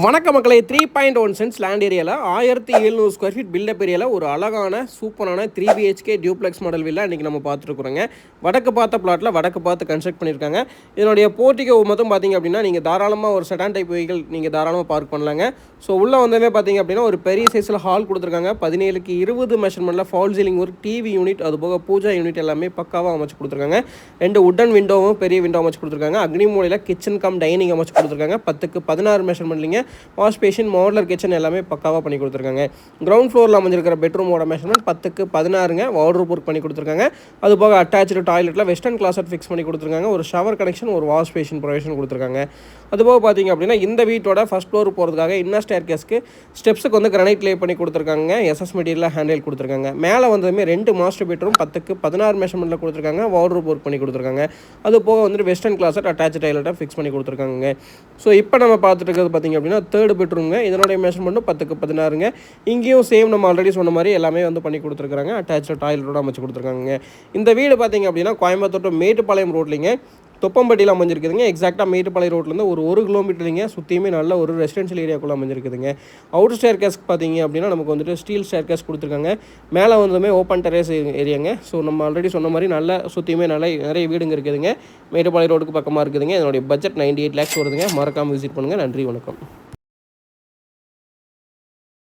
வணக்க மக்களே 3.1 cents land ஏரியாவில் 1700 ஸ்கொயர் ஃபீட் பில்டப் ஏரியாவில் ஒரு அழகான சூப்பரான 3BHK டியூப்ளெக்ஸ் மாடல் வில்லா இன்றைக்கி நம்ம பார்த்துருக்குறோங்க. வடக்கு பார்த்த பிளாட்டில் வடக்கு பார்த்து கன்ஸ்ட்ரக்ட் பண்ணியிருக்காங்க. இதனுடைய போர்ட்டிகோ மட்டும் பார்த்திங்க அப்படின்னா நீங்கள் தாராளமாக ஒரு செடான் டைப் வெஹிக்கிள் நீங்கள் தாராளமாக பார்க் பண்ணலாங்க. ஸோ உள்ளே வந்தவே பார்த்திங்க அப்படின்னா ஒரு பெரிய சைஸில் ஹால் கொடுத்துருக்காங்க. 17x20 மெஷர்மெண்ட்டில் ஃபால் சீலிங் ஒரு டிவி யூனிட் அது போக பூஜா யூனிட் எல்லாமே பக்காவாக அமைச்சு கொடுத்துருக்காங்க. 2 உட்டன் விண்டோவும் பெரிய விண்டோ அமைச்சு கொடுத்துருக்காங்க. அக்னி மூலையில் கிச்சன் கம் டைனிங் அமைச்சு கொடுத்துருக்காங்க. 10x16 மெஷர்மெண்ட்லிங்க வாஷ் பேஷன் மாடலர் கிச்சன் எல்லாமே பக்காவாக பண்ணி கொடுத்துருக்காங்க. கிரவுண்ட் ஃப்ளோரில் அமைஞ்சிருக்கிற பெட்ரூமோட மெஷர்மெண்ட் 10x16ங்க. வார்ட்ரோப் ஒர்க் பண்ணி கொடுத்துருக்காங்க. அது போக அட்டாச்சு டாய்லெட்டில் வெஸ்டர்ன் கிளாசட் ஃபிக்ஸ் பண்ணி கொடுத்துருக்காங்க. ஒரு ஷவர் கனெக்ஷன் ஒரு வாஷ் பேஷன் ப்ரொவிஷன் கொடுத்துருக்காங்க. அதுபோக பார்த்திங்க அப்படின்னா இந்த வீட்டோட ஃபஸ்ட் ஃப்ளோர் போகிறதுக்காக இன்னர் ஸ்டேர் கேஸ்க்கு ஸ்டெப்ஸுக்கு வந்து கிரானைட் லே பண்ணி கொடுத்துருக்காங்க. எஸ்எஸ் மெட்டீரியலில் ஹேண்டில் கொடுத்துருக்காங்க. மேலே வந்ததுமே 2 மாஸ்டர் பெட்ரூம் 10x16 மெஷர்மெண்ட்டில் கொடுத்துருக்காங்க. வார்ட்ரோப் ஒர்க் பண்ணி கொடுத்துருக்காங்க. அது போக வந்துட்டு வெஸ்டர்ன் கிளாசட் அட்டாச்சு டாய்லெட்டாக ஃபிக்ஸ் பண்ணி கொடுத்துருக்காங்க. ஸோ இப்போ நம்ம பார்த்துட்டு இருக்கிறது பார்த்திங்க அப்படின்னா தேர்ட் பெட்ரூம்ங்க. இதனுடைய மெஷர்மெண்ட்டும் 10x16ங்க. இங்கேயும் சேம் நம்ம ஆல்ரெடி சொன்ன மாதிரி எல்லாமே வந்து பண்ணி கொடுத்துருக்காங்க. அட்டாச்சு டாய்லெட்டோட அமைச்சு கொடுத்துருக்காங்க. இந்த வீடு பார்த்திங்க அப்படின்னா கோயம்புத்தூர் டு மேட்டுப்பாளையம் ரோட்லிங்க தொப்பம்பட்டியில் அமைஞ்சிருக்குதுங்க. எக்ஸாக்டாக மேட்டுப்பாளையம் ரோட்லேருந்து ஒரு கிலோமீட்டருங்க. சுற்றியுமே நல்ல ஒரு ரெசிடென்ஷியல் ஏரியாக்குள்ளே அமைஞ்சிருக்குதுங்க. அவுட்டர் ஸ்டேர் கேஸ்க்கு பார்த்தீங்க அப்படின்னா நமக்கு வந்துட்டு ஸ்டீல் ஸ்டேர் கேஸ் கொடுத்துருக்காங்க. மேலே வந்ததுமே ஓப்பன் டெரேஸ் ஏரியாங்க. ஸோ நம்ம ஆல்ரெடி சொன்ன மாதிரி நல்ல சுற்றியுமே நிறைய வீடுங்க இருக்குதுங்க. மேட்டுப்பாளையம் ரோடுக்கு பக்கமாக இருக்குதுங்க. இதனுடைய பட்ஜெட் 98 lakhs வருதுங்க. மறக்காமல் விசிட் பண்ணுங்கள். நன்றி, வணக்கம்.